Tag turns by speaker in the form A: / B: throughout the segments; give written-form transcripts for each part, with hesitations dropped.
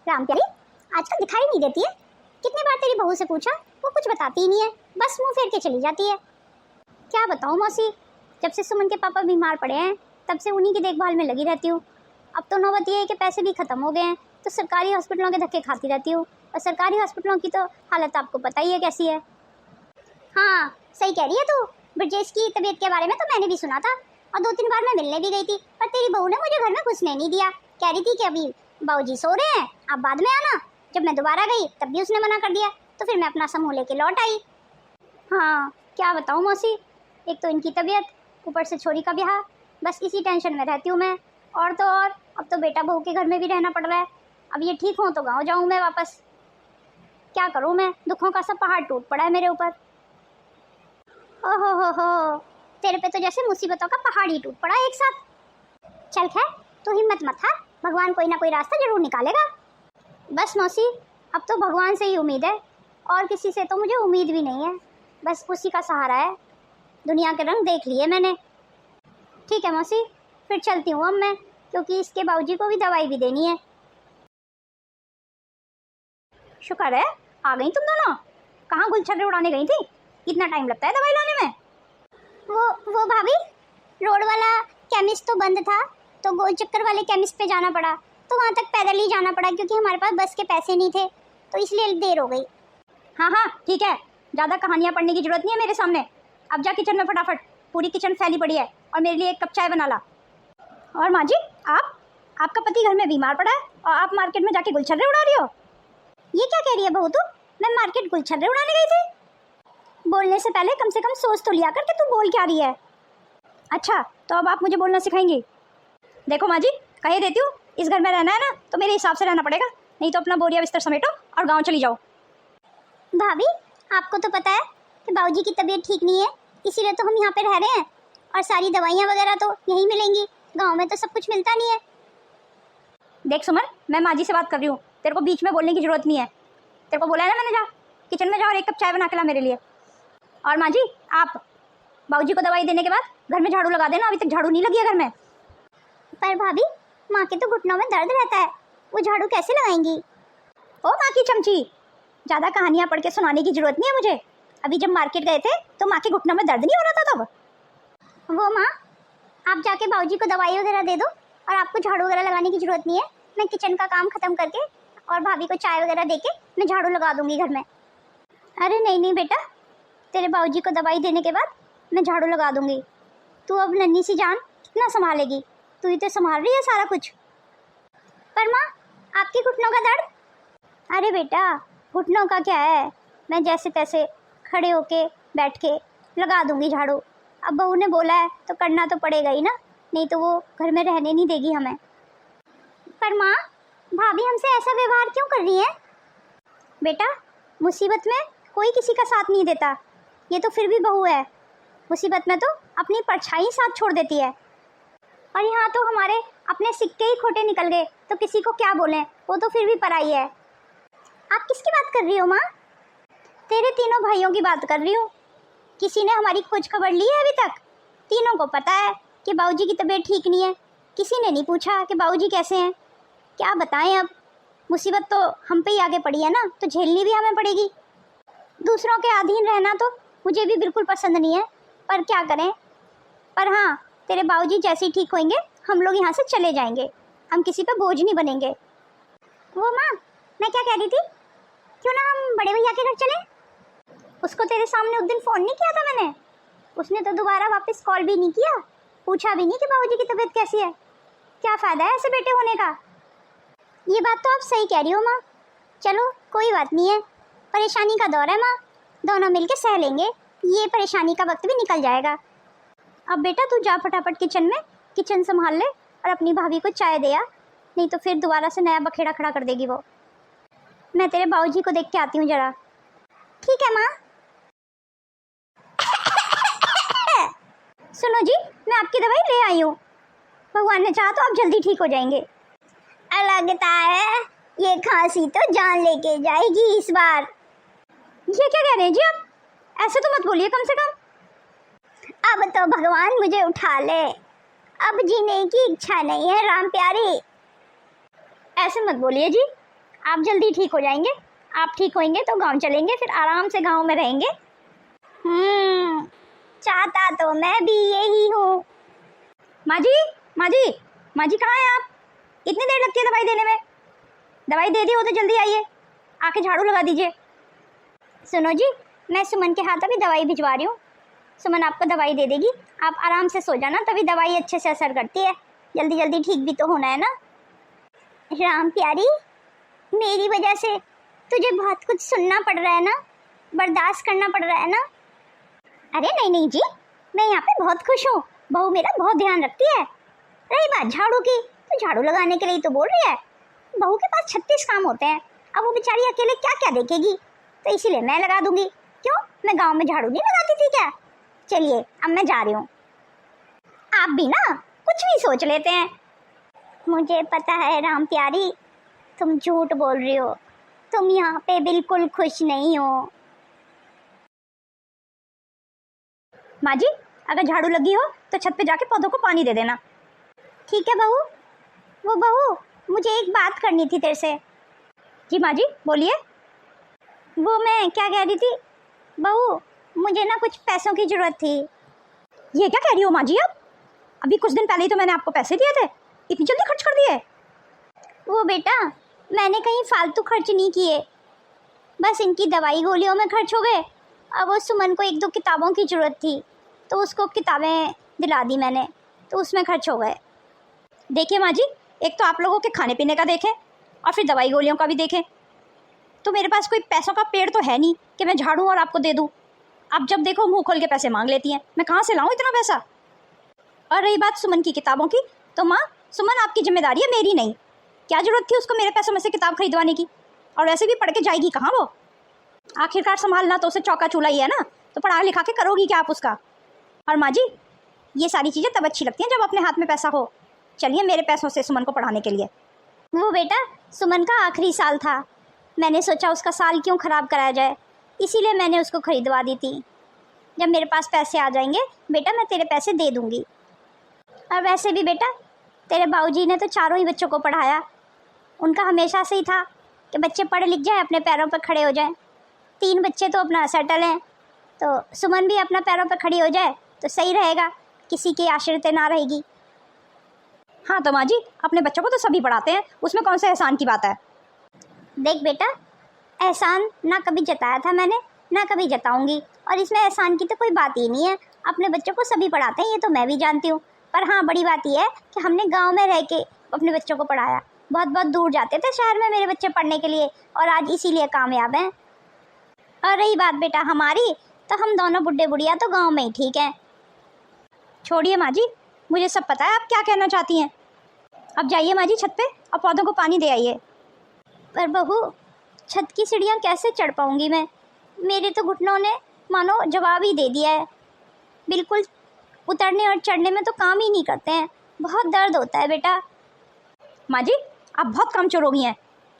A: राम प्यारी आजकल दिखाई नहीं देती है। कितनी बार तेरी बहू से पूछा, वो कुछ बताती ही नहीं है, बस मुंह फेर के चली जाती है। क्या बताऊँ मौसी, जब से सुमन के पापा बीमार पड़े हैं तब से उन्हीं की देखभाल में लगी रहती हूँ। अब तो नौबत ये है कि पैसे भी ख़त्म हो गए हैं तो सरकारी हॉस्पिटलों के धक्के खाती रहती हूँ, और सरकारी हॉस्पिटलों की तो हालत आपको पता ही है कैसी है। हाँ सही कह रही है तू। ब्रजेश की तबीयत के बारे में तो मैंने भी सुना था, और 2-3 बार मैं मिलने भी गई थी, पर तेरी बहू ने मुझे घर में घुसने नहीं दिया। कह रही थी कि अभी बाबूजी सो रहे हैं, आप बाद में आना। जब मैं दोबारा गई तब भी उसने मना कर दिया, तो फिर मैं अपना समूह लेके लौट आई। हाँ क्या बताऊँ मौसी, एक तो इनकी तबीयत, ऊपर से छोरी का ब्याह, बस इसी टेंशन में रहती हूँ मैं। और तो और अब तो बेटा बहू के घर में भी रहना पड़ रहा है। अब ये ठीक हो तो गाँव जाऊँ मैं वापस। क्या करूँ मैं, दुखों का सब पहाड़ टूट पड़ा है मेरे ऊपर। ओहो हो, तेरे पे तो जैसे मुसीबतों का पहाड़ ही टूट पड़ा एक साथ। चल खैर तू हिम्मत मत हार, भगवान कोई ना कोई रास्ता जरूर निकालेगा। बस मौसी अब तो भगवान से ही उम्मीद है, और किसी से तो मुझे उम्मीद भी नहीं है, बस उसी का सहारा है। दुनिया के रंग देख लिए मैंने। ठीक है मौसी, फिर चलती हूँ अब मैं, क्योंकि इसके बाबूजी को भी दवाई भी देनी है। शुक्र है आ गई तुम दोनों। कहाँ गुलछर्रे उड़ाने गई थी, इतना टाइम लगता है दवाई लाने में? वो भाभी, रोड वाला केमिस्ट तो बंद था, तो गोल चक्कर वाले केमिस्ट पे जाना पड़ा, तो वहाँ तक पैदल ही जाना पड़ा क्योंकि हमारे पास बस के पैसे नहीं थे, तो इसलिए देर हो गई। हाँ हाँ ठीक है, ज़्यादा कहानियाँ पढ़ने की जरूरत नहीं है मेरे सामने। अब जा किचन में फटाफट, पूरी किचन फैली पड़ी है, और मेरे लिए 1 कप चाय बना ला। और माँ जी आपका पति घर में बीमार पड़ा है और आप मार्केट में जाके गुलछर्रे उड़ा रही हो? ये क्या कह रही है बहू तू? मैं मार्केट गुलछर्रे उड़ाने गई थी? बोलने से पहले कम से कम सोच तो लिया कर कि तू बोल क्या रही है। अच्छा तो अब आप मुझे बोलना सिखाएंगी? देखो माँ जी, कहे देती हूँ, इस घर में रहना है ना तो मेरे हिसाब से रहना पड़ेगा, नहीं तो अपना बोरिया बिस्तर समेटो और गाँव चली जाओ। भाभी आपको तो पता है कि बाबूजी की तबीयत ठीक नहीं है, इसीलिए तो हम यहाँ पे रह रहे हैं, और सारी दवाइयाँ वगैरह तो यहीं मिलेंगी, गाँव में तो सब कुछ मिलता नहीं है। देख सुमन, मैं माँ जी से बात कर रही हूँ, तेरे को बीच में बोलने की जरूरत नहीं है। तेरे को बोला है ना मैंने, जा किचन में जा और 1 कप चाय बना के ला मेरे लिए। और माँ जी आप बाबूजी को दवाई देने के बाद घर में झाड़ू लगा देना, अभी तक झाड़ू नहीं लगी है घर में। पर भाभी माँ के तो घुटनों में दर्द रहता है, वो झाड़ू कैसे लगाएंगी? ओ माँ की चमची, ज़्यादा कहानियाँ पढ़ के सुनाने की जरूरत नहीं है मुझे। अभी जब मार्केट गए थे तो माँ के घुटनों में दर्द नहीं हो रहा था तब। वो माँ आप जाके बाबूजी को दवाई वगैरह दे दो, और आपको झाड़ू वगैरह लगाने की जरूरत नहीं है। मैं किचन का काम ख़त्म करके और भाभी को चाय वगैरह दे के मैं झाड़ू लगा दूँगी घर में। अरे नहीं बेटा, तेरे बाबूजी को दवाई देने के बाद मैं झाड़ू लगा दूँगी। तू अब नन्ही सी जान कितना संभालेगी, तू ही तो संभाल रही है सारा कुछ। पर माँ आपके घुटनों का दर्द? अरे बेटा घुटनों का क्या है, मैं जैसे तैसे खड़े होके बैठ के लगा दूँगी झाड़ू। अब बहू ने बोला है तो करना तो पड़ेगा ही ना, नहीं तो वो घर में रहने नहीं देगी हमें। पर माँ भाभी हमसे ऐसा व्यवहार क्यों कर रही है? बेटा मुसीबत में कोई किसी का साथ नहीं देता, ये तो फिर भी बहू है, मुसीबत में तो अपनी परछाई साथ छोड़ देती है। और यहाँ तो हमारे अपने सिक्के ही खोटे निकल गए, तो किसी को क्या बोलें, वो तो फिर भी पराई है। आप किसकी बात कर रही हो माँ? तेरे तीनों भाइयों की बात कर रही हूँ। किसी ने हमारी खोज खबर ली है अभी तक? तीनों को पता है कि बाबूजी की तबीयत ठीक नहीं है, किसी ने नहीं पूछा कि बाबूजी कैसे हैं। क्या बताएं, अब मुसीबत तो हम पे ही आगे पड़ी है ना, तो झेलनी भी हमें पड़ेगी। दूसरों के अधीन रहना तो मुझे भी बिल्कुल पसंद नहीं है, पर क्या करें। पर हाँ तेरे बाबूजी जैसे ही ठीक होंगे हम लोग यहाँ से चले जाएंगे, हम किसी पे बोझ नहीं बनेंगे। वो माँ मैं क्या कह रही थी, क्यों ना हम बड़े भैया के घर चलें? उसको तेरे सामने उस दिन फ़ोन नहीं किया था मैंने, उसने तो दोबारा वापस कॉल भी नहीं किया, पूछा भी नहीं कि बाबूजी की तबीयत कैसी है। क्या फ़ायदा है ऐसे बेटे होने का? ये बात तो आप सही कह रही हो माँ। चलो कोई बात नहीं है, परेशानी का दौर है माँ, दोनों मिलके सह लेंगे, ये परेशानी का वक्त भी निकल जाएगा। अब बेटा तू जा फटाफट किचन में, किचन संभाल ले और अपनी भाभी को चाय दे आ, नहीं तो फिर दोबारा से नया बखेड़ा खड़ा कर देगी वो। मैं तेरे बाबूजी को देख के आती हूँ जरा। ठीक है माँ। सुनो जी, मैं आपकी दवाई ले आई हूँ, भगवान ने चाहा तो आप जल्दी ठीक हो जाएंगे। लगता है ये खांसी तो जान लेके जाएगी इस बार। ये क्या कह रहे हैं जी आप, ऐसे तो मत बोलिए कम से कम। अब तो भगवान मुझे उठा ले, अब जीने की इच्छा नहीं है राम प्यारी। ऐसे मत बोलिए जी, आप जल्दी ठीक हो जाएंगे। आप ठीक होंगे तो गांव चलेंगे, फिर आराम से गांव में रहेंगे। चाहता तो मैं भी यही हूँ। माँ जी, माँ जी, माँ जी कहाँ हैं आप? इतनी देर लगती है दवाई देने में। दवाई दे दी हो तो जल्दी आइए, आके झाड़ू लगा दीजिए। सुनो जी, मैं सुमन के हाथ अभी दवाई भिजवा रही हूँ। सुमन आपको दवाई दे देगी, आप आराम से सो जाना, तभी दवाई अच्छे से असर करती है। जल्दी जल्दी ठीक भी तो होना है ना। राम प्यारी, मेरी वजह से तुझे बहुत कुछ सुनना पड़ रहा है ना, बर्दाश्त करना पड़ रहा है ना। अरे नहीं नहीं जी, मैं यहाँ पे बहुत खुश हूँ। बहू मेरा बहुत ध्यान रखती है। रही बात झाड़ू की, तो झाड़ू लगाने के लिए तो बोल रही है। बहू के पास 36 काम होते हैं, अब वो बेचारी अकेले क्या क्या देखेगी, तो इसीलिए मैं लगा दूंगी। क्यों, मैं गांव में झाड़ू नहीं लगाती थी क्या? चलिए अब मैं जा रही हूँ। आप भी ना कुछ भी सोच लेते हैं। मुझे पता है राम प्यारी, तुम झूठ बोल रही हो। तुम यहाँ पे बिल्कुल खुश नहीं हो। माँ जी, अगर झाड़ू लगी हो तो छत पे जाके पौधों को पानी दे देना। ठीक है बहू। वो बहू, मुझे एक बात करनी थी तेरे से। जी माँ जी, बोलिए। वो मैं क्या कह रही थी बहू, मुझे ना कुछ पैसों की ज़रूरत थी। ये क्या कह रही हो माँ जी आप? अभी कुछ दिन पहले ही तो मैंने आपको पैसे दिए थे, इतनी जल्दी खर्च कर दिए? वो बेटा, मैंने कहीं फालतू खर्च नहीं किए, बस इनकी दवाई गोलियों में खर्च हो गए। अब वो सुमन को 1-2 किताबों की ज़रूरत थी, तो उसको किताबें दिला दी मैंने, तो उसमें खर्च हो गए। देखिए माँ जी, एक तो आप लोगों के खाने पीने का देखें और फिर दवाई गोलियों का भी देखें। तो मेरे पास कोई पैसों का पेड़ तो है नहीं कि मैं झाड़ूं और आपको दे दूं। आप जब देखो मुंह खोल के पैसे मांग लेती हैं, मैं कहाँ से लाऊं इतना पैसा? और रही बात सुमन की किताबों की, तो माँ, सुमन आपकी जिम्मेदारी है, मेरी नहीं। क्या ज़रूरत थी उसको मेरे पैसों में से किताब खरीदवाने की? और वैसे भी पढ़ के जाएगी कहाँ वो? आखिरकार संभालना तो उसे चौका चूल्हा ही है ना, तो पढ़ा लिखा के करोगी क्या आप उसका? और माँ जी, ये सारी चीज़ें तब अच्छी लगती हैं जब अपने हाथ में पैसा हो। चलिए मेरे पैसों से सुमन को पढ़ाने के लिए। वो बेटा, सुमन का आखिरी साल था, मैंने सोचा उसका साल क्यों ख़राब कराया जाए, इसीलिए मैंने उसको खरीदवा दी थी। जब मेरे पास पैसे आ जाएंगे बेटा, मैं तेरे पैसे दे दूँगी। और वैसे भी बेटा, तेरे बाबूजी ने तो चारों ही बच्चों को पढ़ाया। उनका हमेशा से ही था कि बच्चे पढ़ लिख जाए, अपने पैरों पर खड़े हो जाएं। 3 बच्चे तो अपना सेटल हैं, तो सुमन भी अपना पैरों पर खड़ी हो जाए तो सही रहेगा, किसी की आश्रित ना रहेगी। हाँ तो माँ जी, अपने बच्चों को तो सभी पढ़ाते हैं, उसमें कौन सा एहसान की बात है? देख बेटा, एहसान ना कभी जताया था मैंने, ना कभी जताऊंगी, और इसमें एहसान की तो कोई बात ही नहीं है। अपने बच्चों को सभी पढ़ाते हैं, ये तो मैं भी जानती हूँ। पर हाँ, बड़ी बात यह है कि हमने गांव में रह के अपने बच्चों को पढ़ाया। बहुत बहुत दूर जाते थे शहर में मेरे बच्चे पढ़ने के लिए, और आज इसीलिए कामयाब हैं। और रही बात बेटा हमारी, तो हम दोनों बुढ़े बुढ़िया तो गाँव में ही ठीक हैं। छोड़िए माँ जी, मुझे सब पता है आप क्या कहना चाहती हैं। अब जाइए माँ जी छत पे और पौधों को पानी दे आइए। पर बहू, छत की सीढ़ियाँ कैसे चढ़ पाऊँगी मैं? मेरे तो घुटनों ने मानो जवाब ही दे दिया है। बिल्कुल उतरने और चढ़ने में तो काम ही नहीं करते हैं, बहुत दर्द होता है बेटा। माँ जी, आप बहुत कामचोर हो गई हैं,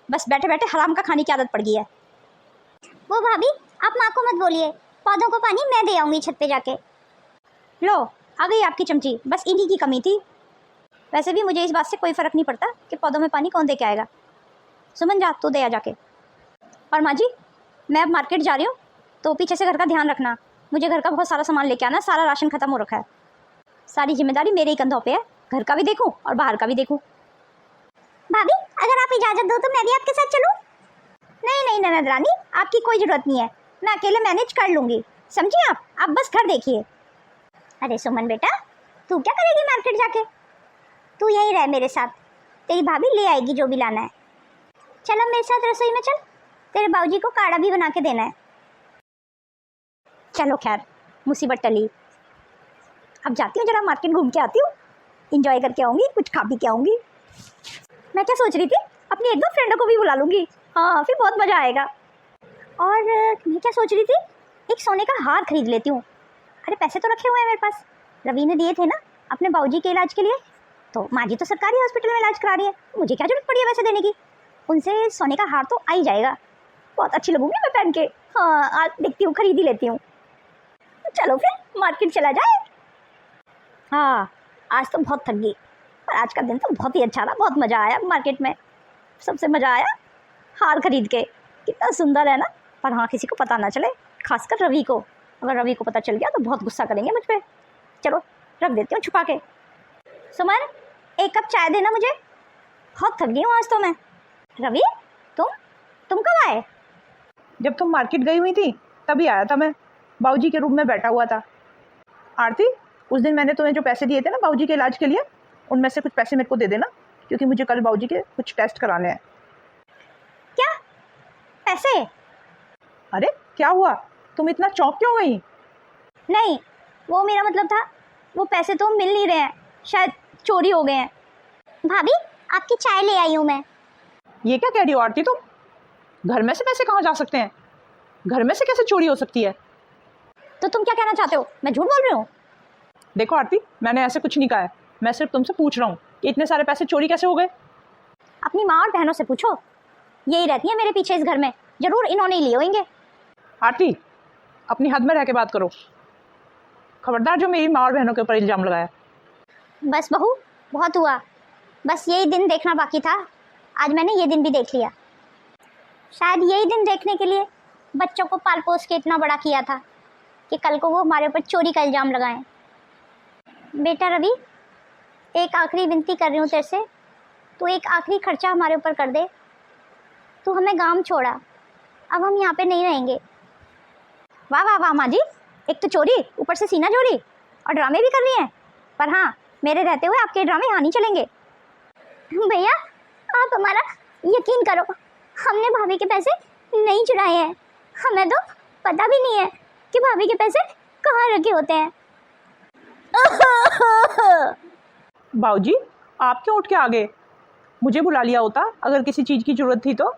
A: बस बैठे बैठे हराम का खाने की आदत पड़ गई है। वो भाभी, आप माँ को मत बोलिए, पौधों को पानी मैं दे आऊँगी छत पे जाके। लो, आ गई आपकी चमची, बस इन्हीं की कमी थी। वैसे भी मुझे इस बात से कोई फ़र्क नहीं पड़ता कि पौधों में पानी कौन दे के आएगा। सुमन जा, तू दे आ जाके। और माँ जी, मैं अब मार्केट जा रही हूँ, तो पीछे से घर का ध्यान रखना। मुझे घर का बहुत सारा सामान लेके आना, सारा राशन ख़त्म हो रखा है। सारी जिम्मेदारी मेरे ही कंधों पे है, घर का भी देखूँ और बाहर का भी देखूँ। भाभी, अगर आप इजाज़त दो तो मैं भी आपके साथ चलूँ? नहीं नहीं ननद रानी, आपकी कोई ज़रूरत नहीं है, मैं अकेले मैनेज कर लूँगी, समझिए आप बस घर देखिए। अरे सुमन बेटा, तू क्या करेगी मार्केट जाके? तू यहीं रह मेरे साथ, तेरी भाभी ले आएगी जो भी लाना है। चल अब मेरे साथ रसोई में चल, तेरे बाबूजी को काढ़ा भी बना के देना है। चलो खैर, मुसीबत टली। अब जाती हूँ, जरा मार्केट घूम के आती हूँ, इंजॉय करके आऊँगी, कुछ खा पी के आऊँगी। मैं क्या सोच रही थी, अपनी 1-2 फ्रेंडों को भी बुला लूँगी, हाँ फिर बहुत मज़ा आएगा। और मैं क्या सोच रही थी, एक सोने का हार खरीद लेती हूँ। अरे पैसे तो रखे हुए हैं मेरे पास, रवि ने दिए थे ना अपने बाबूजी के इलाज के लिए, तो माँ जी तो सरकारी हॉस्पिटल में इलाज करा रही है, मुझे क्या जरूरत पड़ी है पैसे देने की। उनसे सोने का हार तो आ ही जाएगा, बहुत अच्छी लगूंगी मैं पहन के। हाँ, आज देखती हूँ, खरीद ही लेती हूँ। चलो फिर मार्केट चला जाए। हाँ, आज तो बहुत थक गई, पर आज का दिन तो बहुत ही अच्छा रहा, बहुत मज़ा आया मार्केट में, सबसे मज़ा आया। हार खरीद के। कितना सुंदर है ना। पर हाँ, किसी को पता ना चले, खासकर रवि को। अगर रवि को पता चल गया तो बहुत गुस्सा करेंगे मुझ पर। चलो रख देती हूँ छुपा के। सुमन, एक कप चाय देना मुझे, बहुत थक गई हूँ आज तो मैं। रवि, तुम कब आए?
B: जब तुम मार्केट गई हुई थी तभी आया था मैं। बाबूजी के रूम में बैठा हुआ था। आरती, उस दिन मैंने तुम्हें जो पैसे दिए थे ना बाबूजी के इलाज के लिए, उनमें से कुछ पैसे मेरे को दे देना, क्योंकि मुझे कल बाबूजी के कुछ टेस्ट कराने हैं।
A: क्या पैसे?
B: अरे क्या हुआ, तुम इतना चौंक क्यों गई?
A: नहीं, वो मेरा मतलब था, वो पैसे तो मिल नहीं रहे हैं, शायद चोरी हो गए हैं। भाभी, आपकी चाय ले आई हूँ मैं।
B: ये क्या कह रही हो आरती तुम? घर में से पैसे कहाँ जा सकते हैं? घर में से कैसे चोरी हो सकती है?
A: तो तुम क्या कहना चाहते हो? मैं झूठ बोल रही हूँ?
B: देखो आरती, मैंने ऐसे कुछ नहीं कहा है। मैं सिर्फ तुमसे पूछ रहा हूँ कि इतने सारे पैसे चोरी कैसे हो गए।
A: अपनी माँ और बहनों से पूछो, यही रहती है मेरे पीछे इस घर में, जरूर इन्होंने ही लिए होंगे।
B: आरती, अपनी हद में रह के बात करो। खबरदार जो मेरी माँ और बहनों के ऊपर इल्ज़ाम लगाया।
A: बस बहू, बहुत हुआ। बस यही दिन देखना बाकी था, आज मैंने ये दिन भी देख लिया। शायद यही दिन देखने के लिए बच्चों को पाल पोस के इतना बड़ा किया था कि कल को वो हमारे ऊपर चोरी का इल्ज़ाम लगाएं। बेटा रवि, एक आखिरी विनती कर रही हूँ तेरे से, तू एक आखिरी खर्चा हमारे ऊपर कर दे। तू हमें गांव छोड़ा, अब हम यहाँ पे नहीं रहेंगे। वाह वाह वाह माँ जी, एक तो चोरी, ऊपर से सीना चोरी, और ड्रामे भी कर रही हैं। पर हाँ, मेरे रहते हुए आपके ड्रामे यहाँ नहीं चलेंगे। भैया, आप हमारा यकीन करो, हमने भाभी के पैसे नहीं चुराए हैं। हमें तो पता भी नहीं है कि भाभी के पैसे कहाँ रखे होते हैं।
B: बाबूजी, आप क्यों उठ के आ गए? मुझे बुला लिया होता अगर किसी चीज़ की ज़रूरत थी तो।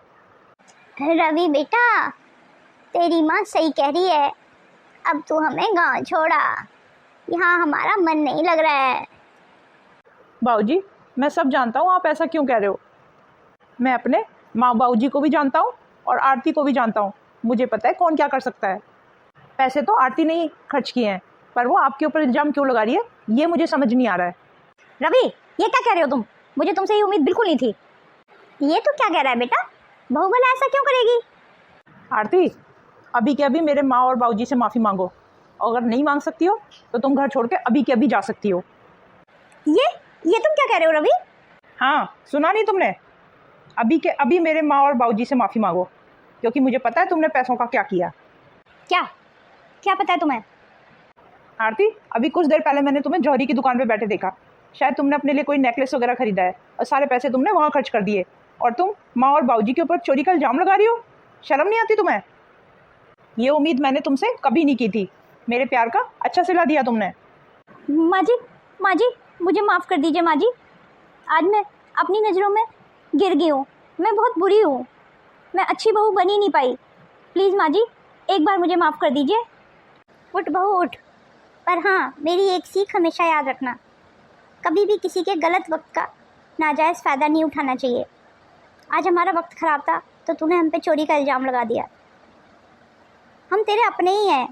A: रवि बेटा, तेरी माँ सही कह रही है, अब तू हमें गांव छोड़ा, यहाँ हमारा मन नहीं लग रहा है।
B: बाबूजी, मैं सब जानता हूँ आप ऐसा क्यों कह रहे हो। मैं अपने माँ बाबूजी को भी जानता हूँ और आरती को भी जानता हूँ। मुझे पता है कौन क्या कर सकता है। पैसे तो आरती ने ही खर्च किए हैं, पर वो आपके ऊपर इल्ज़ाम क्यों लगा रही है ये मुझे समझ नहीं आ रहा है।
A: रवि, ये क्या कह रहे हो तुम? मुझे तुमसे ये उम्मीद बिल्कुल नहीं थी। ये तो क्या कह रहा है बेटा? बहू भला ऐसा क्यों करेगी?
B: आरती, अभी के अभी मेरे माँ और बाबूजी से माफ़ी मांगो। अगर नहीं मांग सकती हो तो तुम घर छोड़ के अभी के अभी जा सकती हो।
A: ये तुम क्या कह रहे हो रवि?
B: हाँ, सुना नहीं तुमने? अभी के अभी मेरे माँ और बाबूजी से माफ़ी मांगो, क्योंकि मुझे पता है तुमने पैसों का क्या किया।
A: क्या पता है तुम्हें?
B: आरती, अभी कुछ देर पहले मैंने तुम्हें जौहरी की दुकान पे बैठे देखा। शायद तुमने अपने लिए कोई नेकलेस वगैरह खरीदा है और सारे पैसे तुमने वहाँ खर्च कर दिए, और तुम माँ और बाबूजी के ऊपर चोरी का इल्ज़ाम लगा रही हो। शर्म नहीं आती तुम्हें? ये उम्मीद मैंने तुमसे कभी नहीं की थी। मेरे प्यार का अच्छा सिला दिया तुमने।
A: माँ जी, मुझे माफ़ कर दीजिए माँ जी। आज मैं अपनी नज़रों में गिर गई हूँ, मैं बहुत बुरी हूँ, मैं अच्छी बहू बन ही नहीं पाई। प्लीज़ माँ जी, एक बार मुझे माफ़ कर दीजिए। उठ बहू उठ। पर हाँ, मेरी एक सीख हमेशा याद रखना, कभी भी किसी के गलत वक्त का नाजायज़ फ़ायदा नहीं उठाना चाहिए। आज हमारा वक्त ख़राब था तो तूने हम पे चोरी का इल्ज़ाम लगा दिया। हम तेरे अपने ही हैं,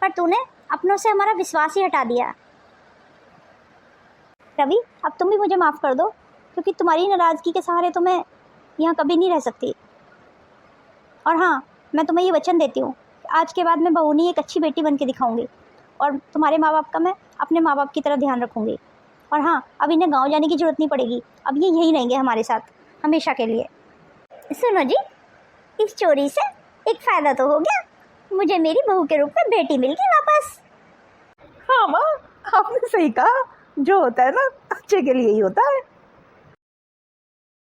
A: पर तूने अपनों से हमारा विश्वास ही हटा दिया। रवि, अब तुम भी मुझे माफ़ कर दो, क्योंकि तुम्हारी नाराज़गी के सहारे तो मैं यहाँ कभी नहीं रह सकती। और हाँ, मैं तुम्हें ये वचन देती हूँ कि आज के बाद मैं बहू नहीं, एक अच्छी बेटी बन के दिखाऊँगी, और तुम्हारे माँ बाप का मैं अपने माँ बाप की तरह ध्यान रखूँगी। और हाँ, अब इन्हें गाँव जाने की ज़रूरत नहीं पड़ेगी, अब ये यहीं रहेंगे हमारे साथ हमेशा के लिए। सुनो जी, इस चोरी से एक फ़ायदा तो हो गया, मुझे मेरी बहू के रूप में बेटी मिल गई वापस।
B: हाँ माँ, आपने सही कहा, जो होता है ना अच्छे के लिए ही होता है।